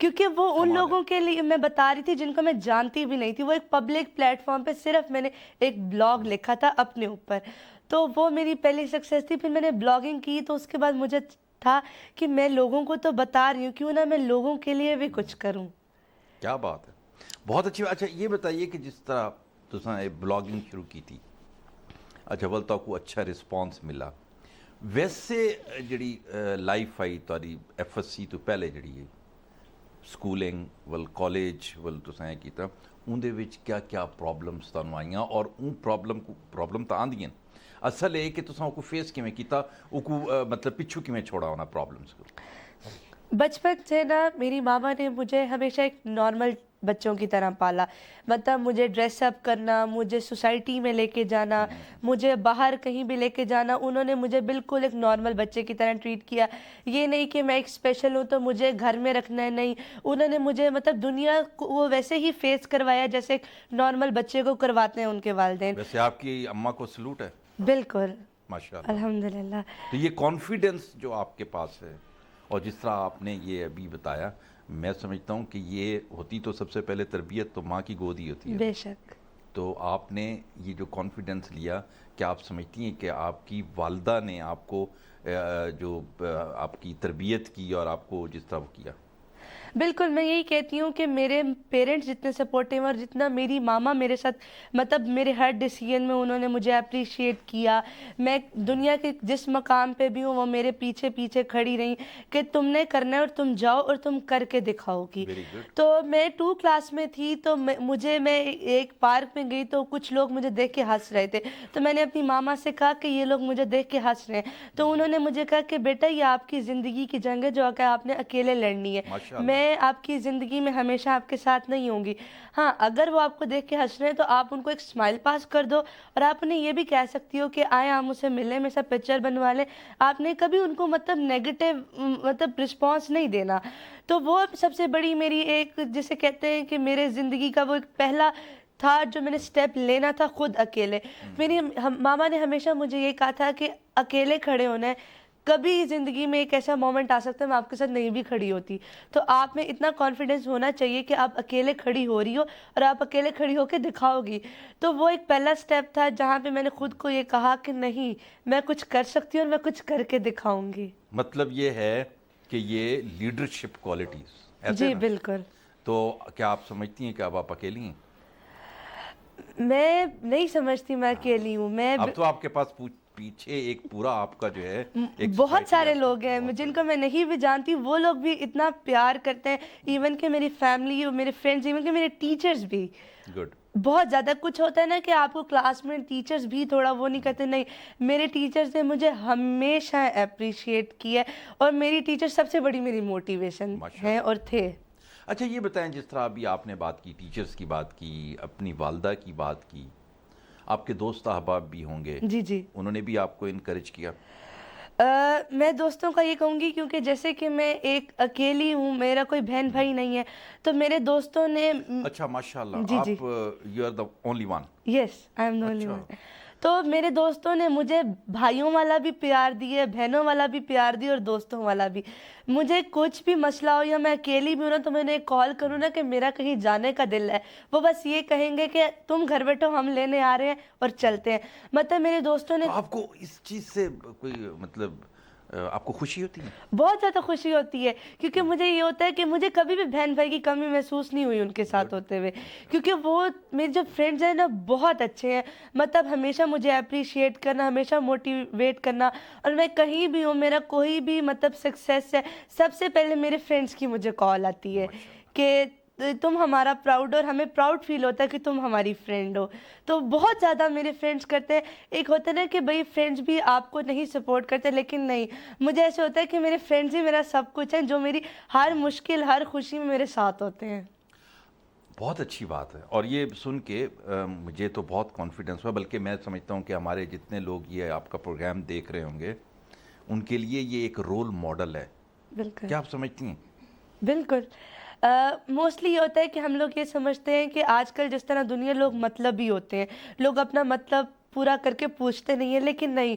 کیونکہ وہ ان لوگوں کے لیے میں بتا رہی تھی جن کو میں جانتی بھی نہیں تھی. وہ ایک پبلک پلیٹ فارم پہ صرف میں نے ایک بلاگ لکھا تھا اپنے اوپر, تو وہ میری پہلی سکسیس تھی. پھر میں نے بلاگنگ کی تو اس کے بعد مجھے تھا کہ میں لوگوں کو تو بتا رہی ہوں, کیوں نہ میں لوگوں کے لیے بھی کچھ کروں. کیا بات ہے, بہت اچھی. اچھا یہ بتائیے کہ جس طرح تساں بلاگنگ شروع کی تھی, اچھا ول تو کو اچھا رسپانس ملا, ویسے جڑی لائف آئی تاری ایف ایس سی تو پہلے جڑی سکولنگ ول کالج ول تساں کیتا, اندے وچ کیا کیا پرابلمس تانوں آئیاں, اور ان پرابلم تو آندیاں, اصل ہے کہ تساں کو فیس کیویں کیتا, او کو مطلب پچھو کیویں چھوڑا ہونا پرابلمس کو؟ بچپن سے نا میری ماما نے مجھے ہمیشہ ایک نارمل بچوں کی طرح پالا. مطلب مجھے ڈریس اپ کرنا, مجھے سوسائٹی میں لے کے جانا, مجھے باہر کہیں بھی لے کے جانا, انہوں نے مجھے بالکل ایک نارمل بچے کی طرح ٹریٹ کیا. یہ نہیں کہ میں ایک اسپیشل ہوں تو مجھے گھر میں رکھنا ہے, نہیں, انہوں نے مجھے مطلب دنیا کو وہ ویسے ہی فیس کروایا جیسے ایک نارمل بچے کو کرواتے ہیں ان کے والدین. ویسے آپ کی اماں کو سلوٹ ہے, بالکل, ماشاءاللہ. الحمدللہ. تو یہ کانفیڈنس جو آپ کے پاس ہے, اور جس طرح آپ نے یہ ابھی بتایا, میں سمجھتا ہوں کہ یہ ہوتی تو سب سے پہلے تربیت تو ماں کی گود ہی ہوتی ہے. بے شک. تو آپ نے یہ جو کانفیڈنس لیا, کیا آپ سمجھتی ہیں کہ آپ کی والدہ نے آپ کو جو آپ کی تربیت کی اور آپ کو جس طرح کیا؟ بالکل, میں یہی کہتی ہوں کہ میرے پیرنٹس جتنے سپورٹیو اور جتنا میری ماما میرے ساتھ مطلب میرے ہر ڈیسیژن میں انہوں نے مجھے اپریشیٹ کیا. میں دنیا کے جس مقام پہ بھی ہوں وہ میرے پیچھے پیچھے کھڑی رہیں کہ تم نے کرنا ہے اور تم جاؤ اور تم کر کے دکھاؤ گی. تو میں 2 کلاس میں تھی تو میں ایک پارک میں گئی تو کچھ لوگ مجھے دیکھ کے ہنس رہے تھے, تو میں نے اپنی ماما سے کہا کہ یہ لوگ مجھے دیکھ کے ہنس رہے ہیں. تو انہوں نے مجھے کہا کہ بیٹا یہ آپ کی زندگی کی جنگ ہے جو کہ آپ نے اکیلے لڑنی ہے, میں آپ کی زندگی میں ہمیشہ آپ کے ساتھ نہیں ہوں گی. ہاں, اگر وہ آپ کو دیکھ کے ہنس رہے ہیں تو آپ ان کو ایک اسمائل پاس کر دو, اور آپ انہیں یہ بھی کہہ سکتی ہو کہ آئیں آپ مجھ سے ملیں, میرے ساتھ پکچر بنوا لیں. آپ نے کبھی ان کو مطلب نیگیٹو مطلب رسپانس نہیں دینا. تو وہ سب سے بڑی میری ایک جسے کہتے ہیں کہ میرے زندگی کا وہ ایک پہلا تھا جو میں نے سٹیپ لینا تھا خود اکیلے. میری ماما نے ہمیشہ مجھے یہ کہا تھا کہ اکیلے کھڑے ہونا ہے, کبھی زندگی میں ایک ایسا مومنٹ آ سکتا ہے میں آپ کے ساتھ نہیں بھی کھڑی ہوتی, تو آپ میں اتنا کانفیڈنس ہونا چاہیے کہ آپ اکیلے کھڑی ہو رہی ہو اور آپ اکیلے کھڑی ہو کے دکھاؤ گی. تو وہ ایک پہلا سٹیپ تھا جہاں پہ میں نے خود کو یہ کہا کہ نہیں, میں کچھ کر سکتی ہوں اور میں کچھ کر کے دکھاؤں گی. مطلب یہ ہے کہ یہ لیڈرشپ کوالٹیز جی بالکل. تو کیا آپ سمجھتی ہیں کہ اب آپ اکیلی ہیں؟ میں نہیں سمجھتی میں اکیلی ہوں. میں اب تو آپ کے پاس پیچھے ایک پورا آپ کا جو ہے بہت سارے لوگ ہیں جن کو میں نہیں بھی جانتی, وہ لوگ بھی اتنا پیار کرتے ہیں, ایون کہ میری فیملی اور میرے فرینڈز, ایون کہ میرے ٹیچرز بھی. گڈ. بہت زیادہ کچھ ہوتا ہے نا کہ آپ کو کلاس میں ٹیچرز بھی تھوڑا وہ نہیں کرتے, نہیں, میرے ٹیچرز نے مجھے ہمیشہ اپریشیٹ کیا ہے, اور میری ٹیچر سب سے بڑی میری موٹیویشن ہیں اور تھے. اچھا یہ بتائیں, جس طرح ابھی آپ نے بات کی, ٹیچرز کی بات کی, اپنی والدہ کی بات کی, آپ کے دوست احباب بھی ہوں گے, جی جی, انہوں نے بھی آپ کو انکریج کیا؟ میں دوستوں کا یہ کہوں گی کیونکہ جیسے کہ میں ایک اکیلی ہوں, میرا کوئی بہن بھائی نہیں ہے, تو میرے دوستوں نے. اچھا ماشاءاللہ, جی آپ you are the only one? Yes, I am the only one. تو میرے دوستوں نے مجھے بھائیوں والا بھی پیار دیا, بہنوں والا بھی پیار دیا, اور دوستوں والا بھی. مجھے کچھ بھی مسئلہ ہو یا میں اکیلی بھی ہوں نا, تو میں نے کال کروں نا کہ میرا کہیں جانے کا دل ہے, وہ بس یہ کہیں گے کہ تم گھر بیٹھو, ہم لینے آ رہے ہیں اور چلتے ہیں. مطلب میرے دوستوں نے. آپ کو اس چیز سے کوئی مطلب آپ کو خوشی ہوتی ہے؟ بہت زیادہ خوشی ہوتی ہے, کیونکہ مجھے یہ ہوتا ہے کہ مجھے کبھی بھی بہن بھائی کی کمی محسوس نہیں ہوئی ان کے ساتھ ہوتے ہوئے, کیونکہ وہ میرے جو فرینڈز ہیں نا بہت اچھے ہیں. مطلب ہمیشہ مجھے اپریشیٹ کرنا, ہمیشہ موٹیویٹ کرنا, اور میں کہیں بھی ہوں, میرا کوئی بھی مطلب سکسیس ہے, سب سے پہلے میرے فرینڈز کی مجھے کال آتی ہے کہ تم ہمارا پراؤڈ, اور ہمیں پراؤڈ فیل ہوتا ہے کہ تم ہماری فرینڈ ہو. تو بہت زیادہ میرے فرینڈز کرتے ہیں. ایک ہوتا ہے نا کہ بھئی فرینڈز بھی آپ کو نہیں سپورٹ کرتے, لیکن نہیں, مجھے ایسے ہوتا ہے کہ میرے فرینڈز ہی میرا سب کچھ ہیں, جو میری ہر مشکل ہر خوشی میں میرے ساتھ ہوتے ہیں. بہت اچھی بات ہے, اور یہ سن کے مجھے تو بہت کانفیڈنس ہوا, بلکہ میں سمجھتا ہوں کہ ہمارے جتنے لوگ یہ آپ کا پروگرام دیکھ رہے ہوں گے ان کے لیے یہ ایک رول ماڈل ہے. بالکل. کیا آپ سمجھتی ہیں؟ بالکل. موسٹلی یہ ہوتا ہے کہ ہم لوگ یہ سمجھتے ہیں کہ آج کل جس طرح دنیا لوگ مطلبی ہوتے ہیں, لوگ اپنا مطلب پورا کر کے پوچھتے نہیں ہیں, لیکن نہیں,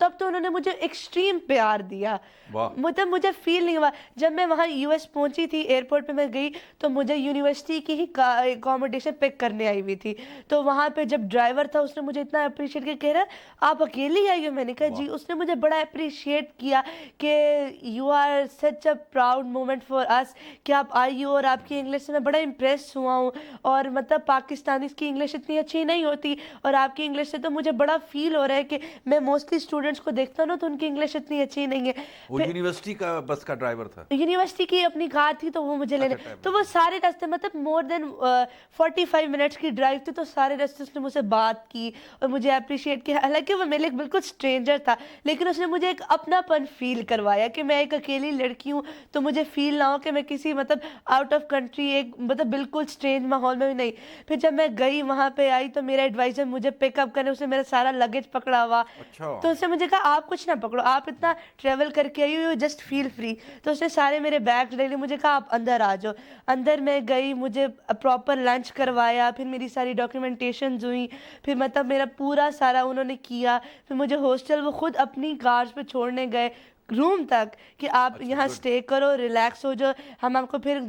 تب تو انہوں نے مجھے ایکسٹریم پیار دیا. مطلب مجھے فیل نہیں ہوا. جب میں وہاں یو ایس پہنچی تھی, ایئرپورٹ پہ میں گئی تو مجھے یونیورسٹی کی ہی اکاموڈیشن پک کرنے آئی ہوئی تھی. تو وہاں پہ جب ڈرائیور تھا اس نے مجھے اتنا اپریشیٹ کیا, کہہ رہا آپ اکیلی آئی ہو. میں نے کہا جی. اس نے مجھے بڑا اپریشیٹ کیا کہ you are such a proud moment for us کہ آپ آئی ہو, اور آپ کی انگلش سے میں بڑا امپریس ہوا ہوں. اور مطلب پاکستانی کی انگلش اتنی اچھی نہیں ہوتی, اور آپ کی انگلش سے تو مجھے بڑا فیل ہو رہا ہے کہ میں موسٹلی اسٹوڈنٹس کو دیکھتا ہوں نا تو ان کی انگلش اتنی اچھی نہیں ہے. وہ یونیورسٹی کا بس کا ڈرائیور تھا, یونیورسٹی کی اپنی کار تھی تو وہ مجھے لینے, تو وہ سارے راستے مطلب مور دین 45 منٹس کی ڈرائیو تھی, تو سارے راستے اس نے مجھ سے بات کی اور مجھے اپریشیٹ کیا. حالانکہ وہ میرے لیے بالکل اسٹرینجر تھا, لیکن اس نے مجھے ایک اپنا پن فیل کروایا کہ میں ایک اکیلی لڑکی ہوں تو مجھے فیل نہ ہو کہ میں کسی مطلب آؤٹ آف کنٹری ایک مطلب بالکل اسٹرینج ماحول میں بھی نہیں. پھر جب میں گئی وہاں پہ آئی تو میرا ایڈوائزر مجھے پک اپ کرنے, اس نے میرا سارا لگیج پکڑا ہوا. تو اس نے مجھے کہا آپ کچھ نہ پکڑو, آپ اتنا ٹریول کر کے آئی ہو, جسٹ فیل فری. تو اس نے سارے میرے بیگس لے لیے, مجھے کہا آپ اندر آ جاؤ. اندر میں گئی, مجھے پراپر لنچ کروایا, پھر میری ساری ڈاکیومنٹیشنز ہوئی, پھر مطلب میرا پورا سارا انہوں نے کیا. پھر مجھے ہاسٹل وہ خود اپنی کارز پہ چھوڑنے گئے روم تک کہ آپ یہاں اسٹے کرو, ریلیکس ہو جاؤ, ہم آپ کو پھر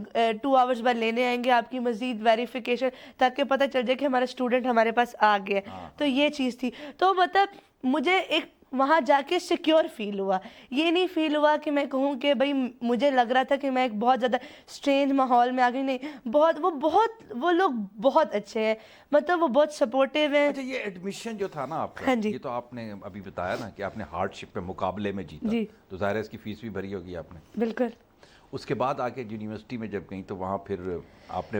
2 آورس بعد لینے آئیں گے آپ کی مزید ویریفیکیشن, تاکہ پتہ چل جائے کہ ہمارا اسٹوڈنٹ ہمارے پاس آ گیا. تو یہ چیز تھی. تو مطلب مجھے ایک وہاں جا کے سیکیور فیل ہوا. یہ نہیں فیل ہوا کہ میں کہوں کہ بھائی مجھے لگ رہا تھا کہ میں ایک بہت زیادہ اسٹرینج ماحول میں آ گئی. نہیں, وہ لوگ بہت اچھے ہیں, مطلب وہ بہت سپورٹیو ہیں. اچھا, یہ ایڈمیشن جو تھا نا آپ کا, یہ تو آپ نے ابھی بتایا نا کہ آپ نے ہارڈ شپ پہ مقابلے میں جیتا, تو ظاہر ہے اس کی فیس بھی بھری ہوگی آپ نے. بالکل. اس کے بعد آ کے یونیورسٹی میں جب گئیں تو وہاں پھر آپ نے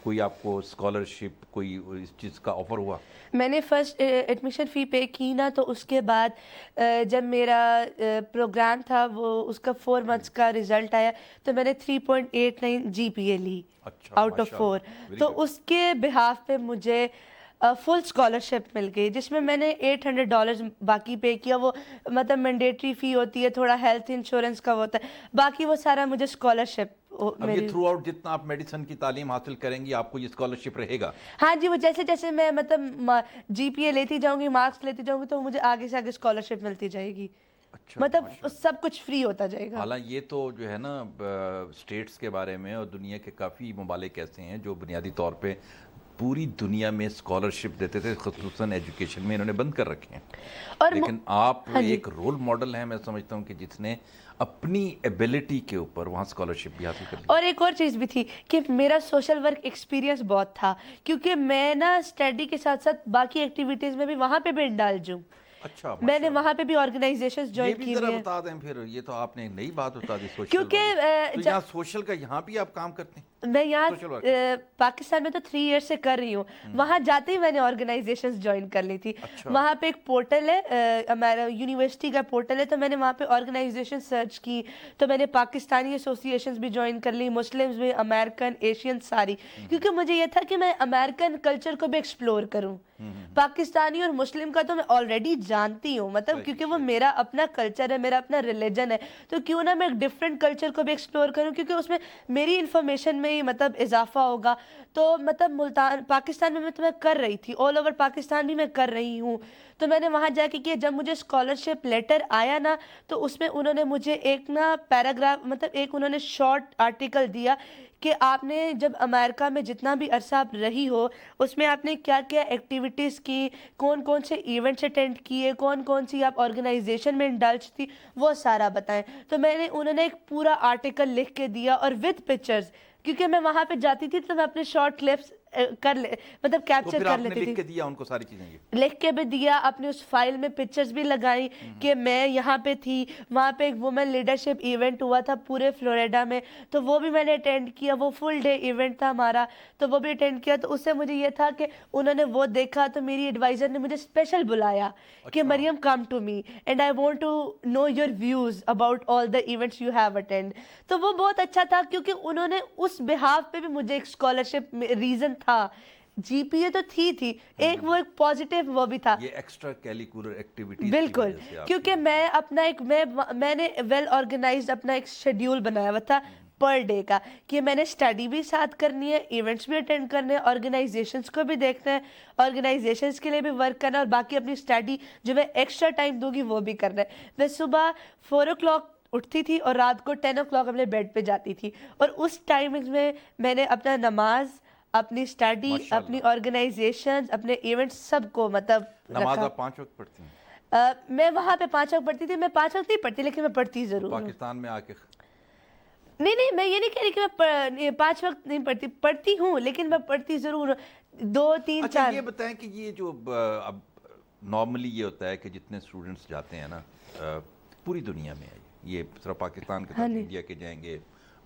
کوئی آپ کو اسکالرشپ کوئی اس چیز کا آفر ہوا؟ میں نے فرسٹ ایڈمیشن فی پے کی نا, تو اس کے بعد جب میرا پروگرام تھا وہ اس کا 4 months کا رزلٹ آیا تو میں نے 3.89 GPA لی آؤٹ آف 4. تو اس کے بہاف پہ مجھے فل اسکالرشپ مل گئی, جس میں نے $800 باقی پے کیا. وہ مطلب مینڈیٹری فی ہوتی ہے, تھوڑا ہیلتھ انشورنس کا ہوتا ہے, باقی وہ سارا مجھے اسکالرشپ. اب یہ تھرو آؤٹ جتنا آپ میڈیسن کی تعلیم حاصل کریں گی آپ کو یہ اسکالرشپ رہے گا؟ ہاں جی, وہ جیسے جیسے میں مطلب GPA لیتی جاؤں گی, مارکس لیتی جاؤں گی, تو مجھے آگے سے آگے اسکالرشپ ملتی جائے گی. مطلب سب کچھ فری ہوتا جائے گا. حالانکہ یہ تو جو ہے نا اسٹیٹس کے بارے میں اور دنیا کے کافی ممالک ایسے ہیں جو بنیادی طور پہ پوری دنیا میں اسکالرشپ دیتے تھے, خصوصاً ایجوکیشن میں انہوں نے بند کر رکھے ہیں. لیکن آپ ایک رول ماڈل ہیں, میں سمجھتا ہوں کہ جس نے اپنی ایبلٹی کے اوپر وہاں اسکالرشپ بھی حاصل کر لی. اور ایک اور چیز بھی تھی کہ میرا سوشل ورک ایکسپیرینس بہت تھا, کیونکہ میں نا اسٹڈی کے ساتھ ساتھ باقی ایکٹیویٹیز میں بھی وہاں پہ بھی انڈالج ہوں. اچھا, میں نے وہاں پہ بھی آرگنائزیشنز جوائن کی ہوئی ہیں. بتا دیں پھر, یہ تو آپ نے نئی بات بتا دی سوشل, کیونکہ یہاں سوشل کا یہاں بھی آپ کام کرتے ہیں. میں یہاں پاکستان میں تو 3 years سے کر رہی ہوں, وہاں جاتے ہی میں نے آرگنائزیشنز جوائن کر لی تھی. وہاں پہ ایک پورٹل ہے, ہمارا یونیورسٹی کا پورٹل ہے, تو میں نے وہاں پہ آرگنائزیشن سرچ کی, تو میں نے پاکستانی ایسوسیشنز بھی جوائن کر لی, مسلمز بھی, امریکن, ایشین, ساری, کیونکہ مجھے یہ تھا کہ میں امریکن کلچر کو بھی ایکسپلور کروں. پاکستانی اور مسلم کا تو میں آلریڈی جانتی ہوں, مطلب کیونکہ وہ میرا اپنا کلچر ہے, میرا اپنا ریلیجن ہے, تو کیوں نہ میں ایک ڈفرینٹ کلچر کو بھی ایکسپلور کروں, کیونکہ اس میں میری انفارمیشن میں ہی مطلب اضافہ ہوگا. تو مطلب ملتان پاکستان میں تو میں کر رہی تھی, آل اوور پاکستان بھی میں کر رہی ہوں. تو میں نے وہاں جا کے کیا, جب مجھے اسکالرشپ لیٹر آیا نا, تو اس میں انہوں نے مجھے ایک نا پیراگراف, مطلب ایک انہوں نے شارٹ آرٹیکل دیا کہ آپ نے جب امریکہ میں جتنا بھی عرصہ آپ رہی ہو اس میں آپ نے کیا کیا ایکٹیویٹیز کی, کون کون سے ایونٹس اٹینڈ کیے, کون کون سی آپ آرگنائزیشن میں انڈلج تھی, وہ سارا بتائیں. تو انہوں نے ایک پورا آرٹیکل لکھ کے دیا, اور وتھ پکچرز, کیونکہ میں وہاں پہ جاتی تھی تو میں اپنے شارٹ کلپس مطلب کیپچر کر لیتی تھی. لکھ کے دیا ان کو ساری چیزیں, لکھ کے بھی دیا, اپنے اس فائل میں پکچرز بھی لگائی کہ میں یہاں پہ تھی. وہاں پہ ایک وومن لیڈرشپ ایونٹ ہوا تھا پورے فلوریڈا میں, تو وہ بھی میں نے اٹینڈ کیا, وہ فل ڈے ایونٹ تھا ہمارا, تو وہ بھی اٹینڈ کیا. تو اس سے مجھے یہ تھا کہ انہوں نے وہ دیکھا, تو میری ایڈوائزر نے مجھے اسپیشل بلایا کہ Maryam come to me and I want to know your views about all the events you have attend. تو وہ بہت اچھا تھا, کیونکہ انہوں نے اس بہاف پہ بھی مجھے ایک اسکالرشپ ریزن تھا. GPA تو تھی ایک, وہ ایک پازیٹیو وہ بھی تھا, یہ ایکسٹرا کیلیکولر ایکٹیویٹیز. بالکل, کیونکہ میں اپنا ایک میں نے ویل آرگنائزڈ اپنا ایک شیڈیول بنایا ہوا تھا. پر ڈے کا کہ میں نے اسٹڈی بھی ساتھ کرنی ہے, ایونٹس بھی اٹینڈ کرنے ہیں, آرگنائزیشنس کو بھی دیکھنا ہے, آرگنائزیشنس کے لیے بھی ورک کرنا ہے, اور باقی اپنی اسٹڈی جو میں ایکسٹرا ٹائم دوں گی وہ بھی کرنا ہے. میں صبح 4 o'clock اٹھتی تھی اور رات کو 10 o'clock اپنے بیڈ پہ جاتی تھی, اور اس ٹائمنگز میں نے اپنا نماز, اپنی اسٹڈی, اپنی آرگنائزیشن, اپنے ایونٹس سب کو مطلب نماز رکھا. آپ 5 وقت پڑھتی ہیں؟ میں وہاں پہ 5 وقت پڑھتی تھی. میں 5 وقت نہیں پڑھتی لیکن میں پڑھتی ضرور ہوں. پاکستان میں آ کے نہیں, میں یہ نہیں کہہ رہی کہ میں 5 وقت نہیں پڑھتی, پڑھتی ہوں لیکن میں پڑھتی ضرور ہوں 2 3 اچھا 4. یہ بتائیں کہ یہ جو اب نارملی یہ ہوتا ہے کہ جتنے اسٹوڈنٹس جاتے ہیں نا پوری دنیا میں, یہ صرف پاکستان کے ساتھ انڈیا کے جائیں گے,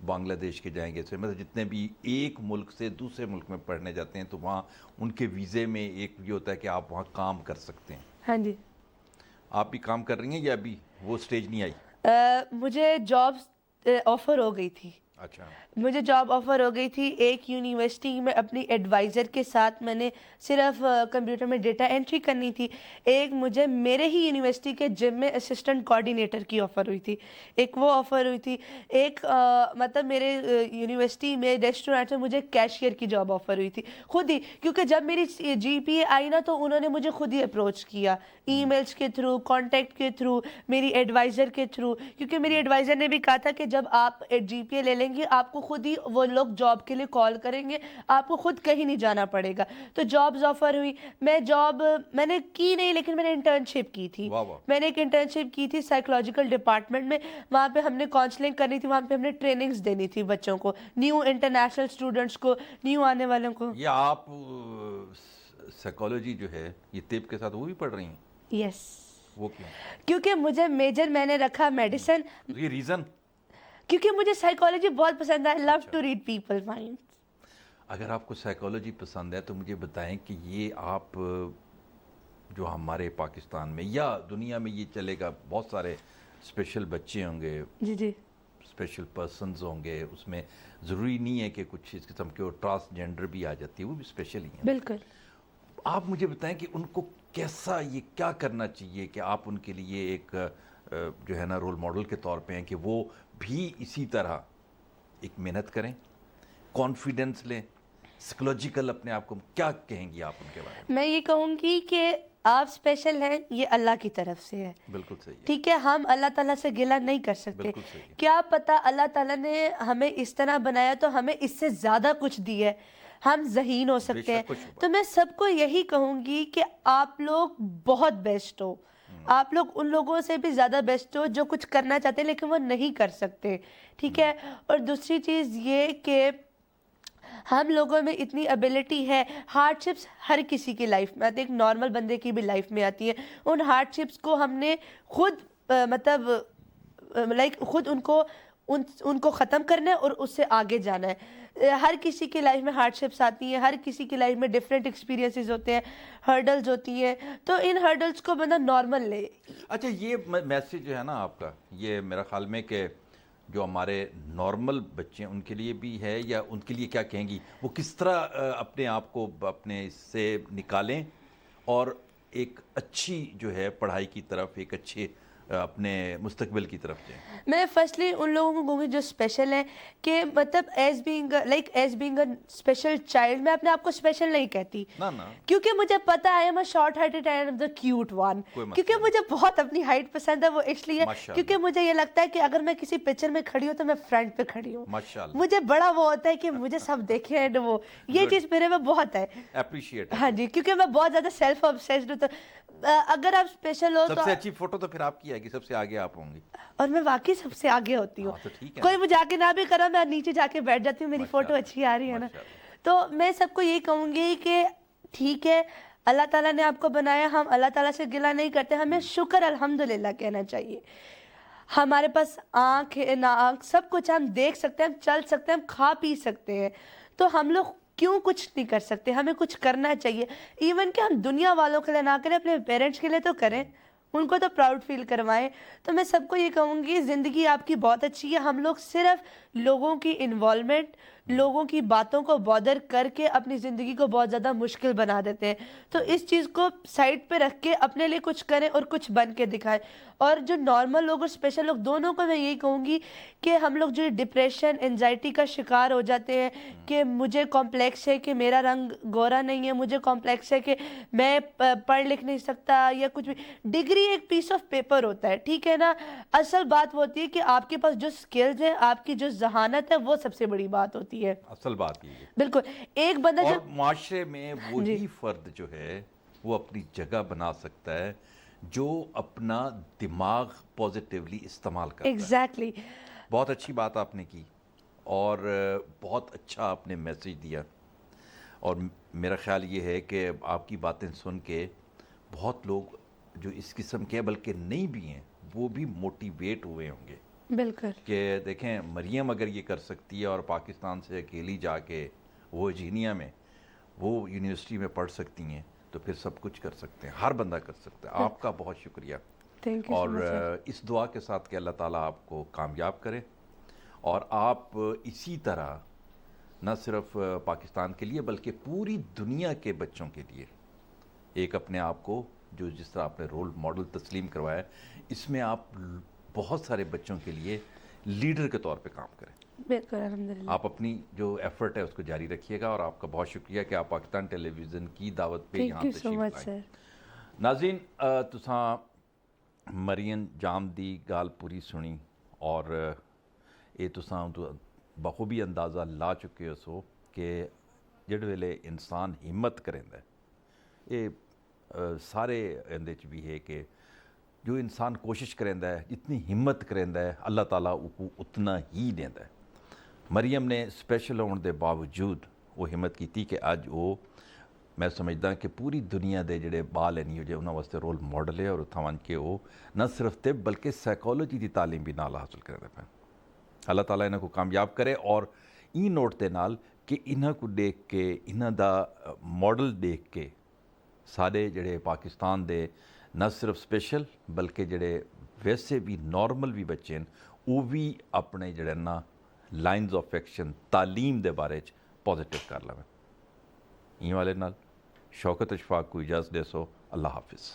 بنگلہ دیش کے جائیں گے, مطلب جتنے بھی ایک ملک سے دوسرے ملک میں پڑھنے جاتے ہیں تو وہاں ان کے ویزے میں ایک یہ ہوتا ہے کہ آپ وہاں کام کر سکتے ہیں. ہاں جی. آپ بھی کام کر رہی ہیں یا ابھی وہ سٹیج نہیں آئی؟ مجھے جاب آفر ہو گئی تھی. اچھا, مجھے جاب آفر ہو گئی تھی ایک یونیورسٹی میں, اپنی ایڈوائزر کے ساتھ میں نے صرف کمپیوٹر میں ڈیٹا انٹری کرنی تھی. ایک مجھے میرے ہی یونیورسٹی کے جم میں اسسٹنٹ کوآرڈینیٹر کی آفر ہوئی تھی, ایک وہ آفر ہوئی تھی. ایک مطلب میرے یونیورسٹی میں ریسٹورینٹ میں مجھے کیشیئر کی جاب آفر ہوئی تھی خود ہی, کیونکہ جب میری جی پی اے آئی نا تو انہوں نے مجھے خود ہی اپروچ کیا, ای میلس کے تھرو, کانٹیکٹ کے تھرو, میری ایڈوائزر کے تھرو, کیونکہ میری ایڈوائزر نے بھی کہا تھا کہ جب آپ جی پی اے لے لیں گے آپ کو خود ہی وہ لوگ جاب کے لیے کال کریں گے, آپ کو خود کہیں نہیں جانا پڑے گا. تو جابز آفر ہوئی. میں نے کی نہیں لیکن میں نے انٹرنشپ کی تھی. میں نے ایک انٹرنشپ کی تھی سائیکولوجیکل ڈپارٹمنٹ میں. وہاں پہ ہم نے کاؤنسلنگ کرنی تھی, وہاں پہ ہم نے ٹریننگز دینی تھی بچوں کو, نیو انٹرنیشنل اسٹوڈنٹس کو, نیو آنے والوں کو. یہ آپ سائیکالوجی جو ہے یہ طب کے ساتھ وہ بھی پڑھ رہی ہیں؟ یس. وہ کیوں؟ کیونکہ مجھے میجر میں نے رکھا میڈیسن. یہ ریزن کیونکہ مجھے سائیکالوجی بہت پسند ہے. I love to read people mind. اگر آپ کو سائیکالوجی پسند ہے تو مجھے بتائیں کہ یہ آپ جو ہمارے پاکستان میں یا دنیا میں یہ چلے گا, بہت سارے اسپیشل بچے ہوں گے, جی اسپیشل پرسنز ہوں گے, اس میں ضروری نہیں ہے کہ کچھ اس قسم کے ٹرانسجینڈر بھی آ جاتی ہے, وہ بھی اسپیشل ہی ہیں. بالکل. آپ مجھے بتائیں کہ ان کو کیسا, یہ کیا کرنا چاہیے کہ آپ ان کے لیے ایک جو ہے نا رول ماڈل کے طور پہ ہیں کہ وہ بھی اسی طرح ایک محنت کریں, کانفیڈنس لیں, سائیکولوجیکل اپنے آپ کو, کیا کہیں گی آپ ان کے بارے میں؟ میں یہ کہوں گی کہ آپ اسپیشل ہیں, یہ اللہ کی طرف سے ہے. بالکل صحیح ہے. ٹھیک ہے, ہم اللہ تعالیٰ سے گلہ نہیں کر سکتے. بالکل صحیح ہے. کیا پتہ اللہ تعالیٰ نے ہمیں اس طرح بنایا تو ہمیں اس سے زیادہ کچھ دیا ہے, ہم ذہین ہو سکتے ہیں. تو میں سب کو یہی کہوں گی کہ آپ لوگ بہت بیسٹ ہو, آپ لوگ ان لوگوں سے بھی زیادہ بیسٹ ہو جو کچھ کرنا چاہتے ہیں لیکن وہ نہیں کر سکتے. ٹھیک ہے. اور دوسری چیز یہ کہ ہم لوگوں میں اتنی ایبلٹی ہے, ہارڈ شپس ہر کسی کی لائف میں آتی ہے, ایک نارمل بندے کی بھی لائف میں آتی ہے. ان ہارڈ شپس کو ہم نے خود مطلب خود ان کو ختم کرنا ہے اور اس سے آگے جانا ہے. ہر کسی کی لائف میں ہارڈ شپس آتی ہیں, ہر کسی کی لائف میں ڈفرینٹ ایکسپیرینسز ہوتے ہیں, ہرڈلز ہوتی ہیں, تو ان ہرڈلز کو بندہ نارمل لے. اچھا, یہ میسیج جو ہے نا آپ کا, یہ میرا خیال میں کہ جو ہمارے نارمل بچے ہیں ان کے لیے بھی ہے, یا ان کے لیے کیا کہیں گی, وہ کس طرح اپنے آپ کو اپنے اس سے نکالیں اور ایک اچھی جو ہے پڑھائی کی طرف, ایک اچھے اپنے مستقبل کی طرف جائیں؟ میں فرسٹلی ان لوگوں کو کہوں گی جو اسپیشل ہیں کہ مطلب as being a special child, میں اپنے آپ کو اسپیشل نہیں کہتی, کیونکہ مجھے پتا ہے میں short heighted and the cute one, کیونکہ مجھے بہت اپنی ہائٹ پسند ہے. وہ اس لیے کیونکہ مجھے یہ لگتا ہے کہ اگر میں کسی پکچر میں کھڑی ہوں تو میں فرنٹ پہ کھڑی ہوں. مجھے بڑا وہ ہوتا ہے کہ مجھے سب دیکھیں, اینڈ وہ یہ چیز میرے میں بہت ہے, اپریشیٹ. ہاں جی, کیونکہ میں بہت زیادہ سیلف obsessed ہوں. تو اگر آپ اسپیشل ہو سب سے اچھی فوٹو تو پھر آپ کی ہے کہ سب سے آگے آپ ہوں گی, اور میں واقعی سب سے آگے ہوتی ہوں. کوئی مجھے آگے نہ بھی کرا, میں نیچے جا کے بیٹھ جاتی ہوں, میری فوٹو اچھی آ رہی ہے نا. تو میں سب کو یہی کہوں گی کہ ٹھیک ہے, اللہ تعالیٰ نے آپ کو بنایا, ہم اللہ تعالیٰ سے گلہ نہیں کرتے, ہمیں شکر الحمدللہ کہنا چاہیے. ہمارے پاس آنکھ ہے, نہ آنکھ, سب کچھ ہم دیکھ سکتے ہیں, ہم چل سکتے ہیں, ہم کھا پی سکتے ہیں, تو ہم لوگ کیوں کچھ نہیں کر سکتے؟ ہمیں کچھ کرنا چاہیے. ایون کہ ہم دنیا والوں کے لیے نہ کریں, اپنے پیرنٹس کے لیے تو کریں, ان کو تو پراؤڈ فیل کروائیں. تو میں سب کو یہ کہوں گی زندگی آپ کی بہت اچھی ہے. ہم لوگ صرف لوگوں کی انوالومنٹ, لوگوں کی باتوں کو بادر کر کے اپنی زندگی کو بہت زیادہ مشکل بنا دیتے ہیں. تو اس چیز کو سائڈ پہ رکھ کے اپنے لیے کچھ کریں اور کچھ بن کے دکھائیں. اور جو نارمل لوگ اور اسپیشل لوگ دونوں کو میں یہی کہوں گی کہ ہم لوگ جو ڈپریشن انزائٹی کا شکار ہو جاتے ہیں کہ مجھے کمپلیکس ہے کہ میرا رنگ گورا نہیں ہے, مجھے کمپلیکس ہے کہ میں پڑھ لکھ نہیں سکتا یا کچھ بھی. ڈگری ایک پیس آف پیپر ہوتا ہے, ٹھیک ہے نا. اصل بات وہ ہوتی ہے کہ آپ کے پاس جو سکلز ہیں, آپ کی جو ذہانت ہے, وہ سب سے بڑی بات ہوتی ہے. اصل بات یہ ہے. بالکل. ایک بندہ اور جب معاشرے میں جی وہی فرد جو ہے وہ اپنی جگہ بنا سکتا ہے جو اپنا دماغ پازیٹیولی استعمال کرتا ہے. ایگزیکٹلی بہت اچھی بات آپ نے کی اور بہت اچھا آپ نے میسیج دیا. اور میرا خیال یہ ہے کہ آپ کی باتیں سن کے بہت لوگ جو اس قسم کے بلکہ نہیں بھی ہیں وہ بھی موٹیویٹ ہوئے ہوں گے بالکل کہ دیکھیں مریم اگر یہ کر سکتی ہے اور پاکستان سے اکیلی جا کے وہ ورجینیا میں وہ یونیورسٹی میں پڑھ سکتی ہیں تو پھر سب کچھ کر سکتے ہیں, ہر بندہ کر سکتا ہے. آپ کا بہت شکریہ. تھینک یو سو اور مچ سر. اس دعا کے ساتھ کہ اللہ تعالیٰ آپ کو کامیاب کرے اور آپ اسی طرح نہ صرف پاکستان کے لیے بلکہ پوری دنیا کے بچوں کے لیے ایک اپنے آپ کو جو جس طرح آپ نے رول ماڈل تسلیم کروایا اس میں آپ بہت سارے بچوں کے لیے لیڈر کے طور پہ کام کریں. بالکل الحمدللہ. آپ اپنی جو ایفرٹ ہے اس کو جاری رکھیے گا اور آپ کا بہت شکریہ کہ آپ پاکستان ٹیلی ویژن کی دعوت پہ یہاں تھینک یو سو تشریف مچ لائیں. سر. ناظرین تساں مریم جام دی گال پوری سنی اور یہ تساں بخوبی اندازہ لا چکے ہو سو کہ جڑ ویلے انسان ہمت کریندا ہے یہ سارے اندے چ بھی ہے کہ جو انسان کوشش کریندا ہے جتنی ہمت کریندا ہے اللہ تعالیٰ کو اتنا ہی دیندا ہے. مریم نے اسپیشل ہونے دے باوجود وہ ہمت کی کہ اج وہ میں سمجھدا کہ پوری دنیا دے جڑے بال ہیں جو انہاں واسطے رول ماڈل ہے اور اتھاں ون کے وہ نہ صرف طب بلکہ سائیکالوجی دی تعلیم بھی نال حاصل کرتے پے. اللہ تعالیٰ انہاں کو کامیاب کرے اور ای نوٹ دے نال کہ انہاں کو دیکھ کے انہاں دا ماڈل دیکھ کے سارے جڑے پاکستان دے نہ صرف اسپیشل بلکہ جڑے ویسے بھی نارمل بھی بچے ہیں وہ بھی اپنے جڑے نا لائنز آف ایکشن تعلیم دے بارے پازیٹیو کر لیں. این والے نال شوکت اشفاق کو اجازت دے سو. اللہ حافظ.